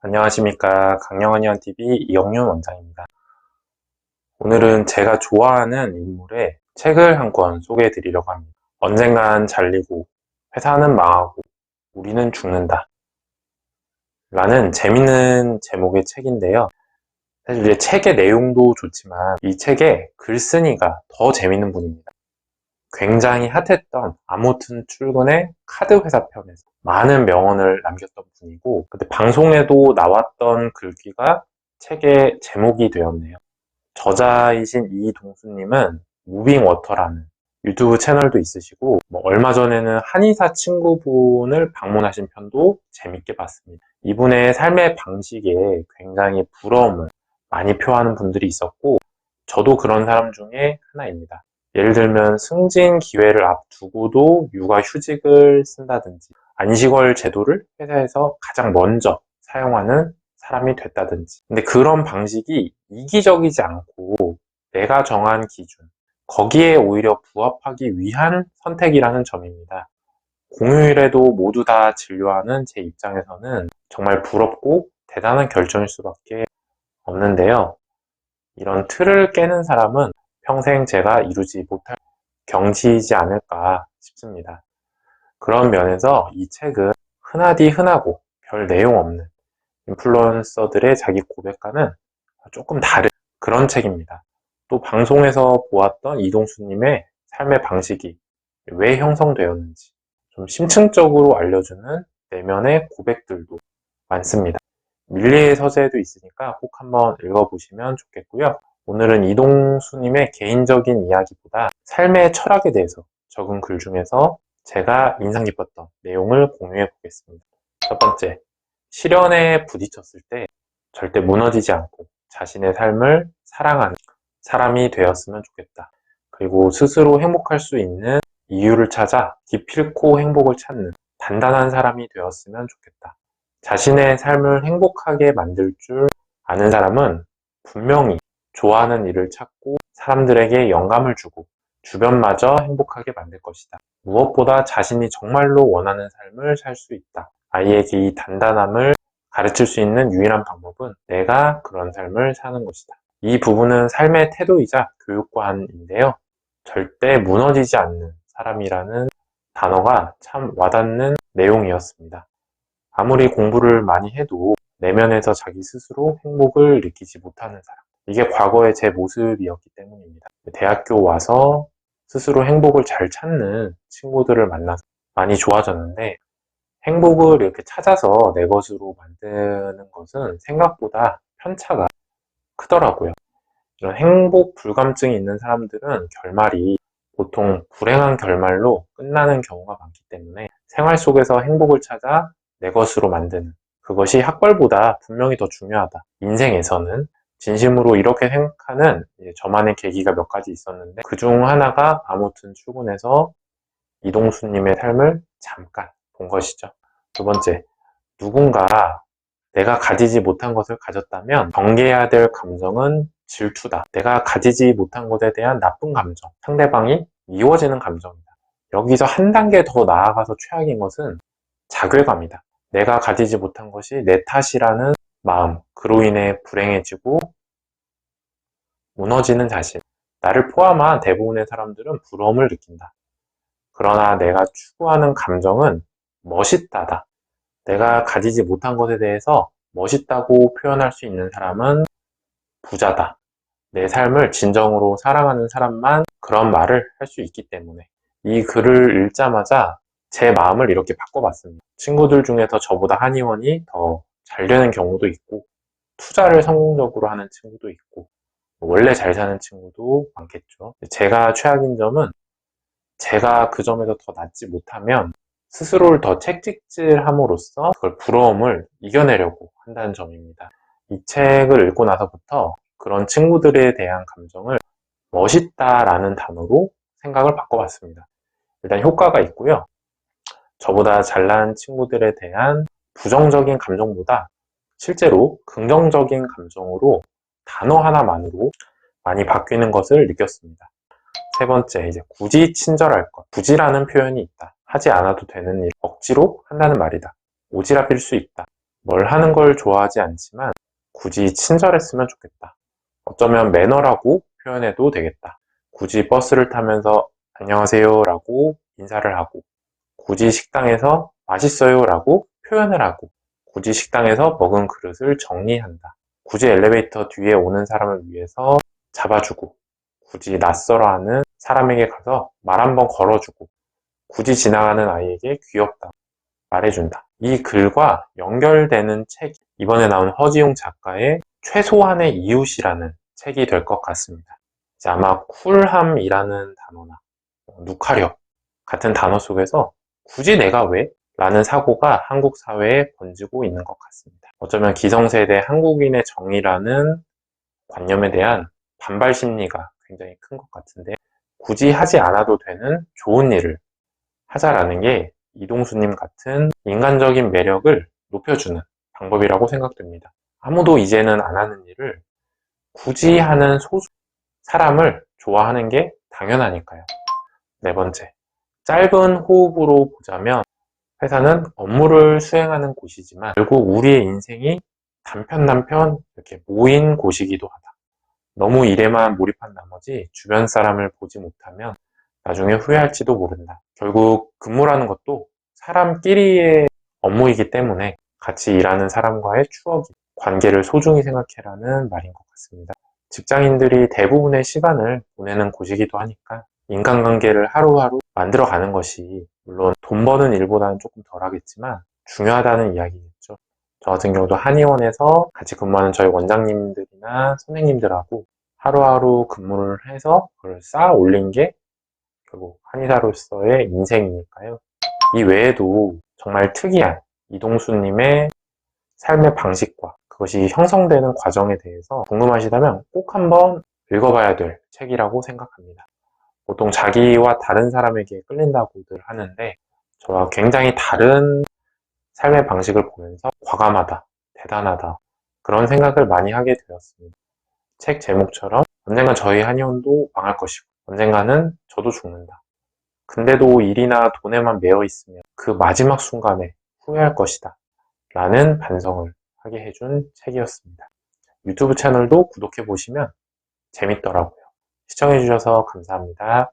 안녕하십니까. 강영한의원TV 이영윤 원장입니다. 오늘은 제가 좋아하는 인물의 책을 한 권 소개해 드리려고 합니다. 언젠간 잘리고 회사는 망하고 우리는 죽는다 라는 재밌는 제목의 책인데요. 사실 이 책의 내용도 좋지만 이 책의 글쓴이가 더 재밌는 분입니다. 굉장히 핫했던 아무튼 출근의 카드 회사 편에서 많은 명언을 남겼던 분이고, 그때 방송에도 나왔던 글귀가 책의 제목이 되었네요. 저자이신 이동수님은 무빙워터라는 유튜브 채널도 있으시고, 얼마 전에는 한의사 친구분을 방문하신 편도 재밌게 봤습니다. 이분의 삶의 방식에 굉장히 부러움을 많이 표하는 분들이 있었고, 저도 그런 사람 중에 하나입니다. 예를 들면 승진 기회를 앞두고도 육아휴직을 쓴다든지, 안식월 제도를 회사에서 가장 먼저 사용하는 사람이 됐다든지. 근데 그런 방식이 이기적이지 않고 내가 정한 기준, 거기에 오히려 부합하기 위한 선택이라는 점입니다. 공휴일에도 모두 다 진료하는 제 입장에서는 정말 부럽고 대단한 결정일 수밖에 없는데요. 이런 틀을 깨는 사람은 평생 제가 이루지 못할 경지이지 않을까 싶습니다. 그런 면에서 이 책은 흔하디 흔하고 별 내용 없는 인플루언서들의 자기 고백과는 조금 다른 그런 책입니다. 또 방송에서 보았던 이동수님의 삶의 방식이 왜 형성되었는지 좀 심층적으로 알려주는 내면의 고백들도 많습니다. 밀리의 서재도 있으니까 꼭 한번 읽어보시면 좋겠고요. 오늘은 이동수님의 개인적인 이야기보다 삶의 철학에 대해서 적은 글 중에서 제가 인상 깊었던 내용을 공유해 보겠습니다. 첫 번째, 시련에 부딪혔을 때 절대 무너지지 않고 자신의 삶을 사랑하는 사람이 되었으면 좋겠다. 그리고 스스로 행복할 수 있는 이유를 찾아 기필코 행복을 찾는 단단한 사람이 되었으면 좋겠다. 자신의 삶을 행복하게 만들 줄 아는 사람은 분명히 좋아하는 일을 찾고 사람들에게 영감을 주고 주변마저 행복하게 만들 것이다. 무엇보다 자신이 정말로 원하는 삶을 살 수 있다. 아이에게 이 단단함을 가르칠 수 있는 유일한 방법은 내가 그런 삶을 사는 것이다. 이 부분은 삶의 태도이자 교육관인데요. 절대 무너지지 않는 사람이라는 단어가 참 와닿는 내용이었습니다. 아무리 공부를 많이 해도 내면에서 자기 스스로 행복을 느끼지 못하는 사람. 이게 과거의 제 모습이었기 때문입니다. 대학교 와서 스스로 행복을 잘 찾는 친구들을 만나서 많이 좋아졌는데, 행복을 이렇게 찾아서 내 것으로 만드는 것은 생각보다 편차가 크더라고요. 이런 행복 불감증이 있는 사람들은 결말이 보통 불행한 결말로 끝나는 경우가 많기 때문에 생활 속에서 행복을 찾아 내 것으로 만드는 그것이 학벌보다 분명히 더 중요하다. 인생에서는 진심으로 이렇게 생각하는 저만의 계기가 몇 가지 있었는데, 그중 하나가 아무튼 출근해서 이동수님의 삶을 잠깐 본 것이죠. 두 번째, 누군가 내가 가지지 못한 것을 가졌다면 경계해야 될 감정은 질투다. 내가 가지지 못한 것에 대한 나쁜 감정, 상대방이 미워지는 감정이다. 여기서 한 단계 더 나아가서 최악인 것은 자괴감이다. 내가 가지지 못한 것이 내 탓이라는 마음, 그로 인해 불행해지고 무너지는 자신. 나를 포함한 대부분의 사람들은 부러움을 느낀다. 그러나 내가 추구하는 감정은 멋있다다. 내가 가지지 못한 것에 대해서 멋있다고 표현할 수 있는 사람은 부자다. 내 삶을 진정으로 사랑하는 사람만 그런 말을 할 수 있기 때문에. 이 글을 읽자마자 제 마음을 이렇게 바꿔봤습니다. 친구들 중에서 저보다 한의원이 더 잘 되는 경우도 있고, 투자를 성공적으로 하는 친구도 있고, 원래 잘 사는 친구도 많겠죠. 제가 최악인 점은 제가 그 점에서 더 낫지 못하면 스스로를 더 채찍질함으로써 그걸 부러움을 이겨내려고 한다는 점입니다. 이 책을 읽고 나서부터 그런 친구들에 대한 감정을 멋있다라는 단어로 생각을 바꿔봤습니다. 일단 효과가 있고요. 저보다 잘난 친구들에 대한 부정적인 감정보다 실제로 긍정적인 감정으로 단어 하나만으로 많이 바뀌는 것을 느꼈습니다. 세 번째, 이제 굳이 친절할 것. 굳이라는 표현이 있다. 하지 않아도 되는 일, 억지로 한다는 말이다. 오지랖일 수 있다. 뭘 하는 걸 좋아하지 않지만 굳이 친절했으면 좋겠다. 어쩌면 매너라고 표현해도 되겠다. 굳이 버스를 타면서 안녕하세요 라고 인사를 하고, 굳이 식당에서 맛있어요 라고 표현을 하고, 굳이 식당에서 먹은 그릇을 정리한다. 굳이 엘리베이터 뒤에 오는 사람을 위해서 잡아주고, 굳이 낯설어하는 사람에게 가서 말 한번 걸어주고, 굳이 지나가는 아이에게 귀엽다 말해준다. 이 글과 연결되는 책이 이번에 나온 허지용 작가의 최소한의 이웃이라는 책이 될 것 같습니다. 이제 아마 쿨함이라는 단어나 누카력 같은 단어 속에서 굳이 내가 왜? 라는 사고가 한국 사회에 번지고 있는 것 같습니다. 어쩌면 기성세대 한국인의 정의라는 관념에 대한 반발 심리가 굉장히 큰 것 같은데, 굳이 하지 않아도 되는 좋은 일을 하자라는 게 이동수님 같은 인간적인 매력을 높여주는 방법이라고 생각됩니다. 아무도 이제는 안 하는 일을 굳이 하는 소수 사람을 좋아하는 게 당연하니까요. 네 번째, 짧은 호흡으로 보자면 회사는 업무를 수행하는 곳이지만 결국 우리의 인생이 단편 이렇게 모인 곳이기도 하다. 너무 일에만 몰입한 나머지 주변 사람을 보지 못하면 나중에 후회할지도 모른다. 결국 근무라는 것도 사람끼리의 업무이기 때문에 같이 일하는 사람과의 추억이, 관계를 소중히 생각해라는 말인 것 같습니다. 직장인들이 대부분의 시간을 보내는 곳이기도 하니까 인간관계를 하루하루 만들어가는 것이 물론 돈 버는 일보다는 조금 덜 하겠지만 중요하다는 이야기겠죠. 저 같은 경우도 한의원에서 같이 근무하는 저희 원장님들이나 선생님들하고 하루하루 근무를 해서 그걸 쌓아 올린 게 결국 한의사로서의 인생이니까요. 이 외에도 정말 특이한 이동수님의 삶의 방식과 그것이 형성되는 과정에 대해서 궁금하시다면 꼭 한번 읽어봐야 될 책이라고 생각합니다. 보통 자기와 다른 사람에게 끌린다고들 하는데 저와 굉장히 다른 삶의 방식을 보면서 과감하다, 대단하다 그런 생각을 많이 하게 되었습니다. 책 제목처럼 언젠간 저희 한의원도 망할 것이고 언젠가는 저도 죽는다. 근데도 일이나 돈에만 매여 있으면 그 마지막 순간에 후회할 것이다 라는 반성을 하게 해준 책이었습니다. 유튜브 채널도 구독해 보시면 재밌더라고요. 시청해 주셔서 감사합니다.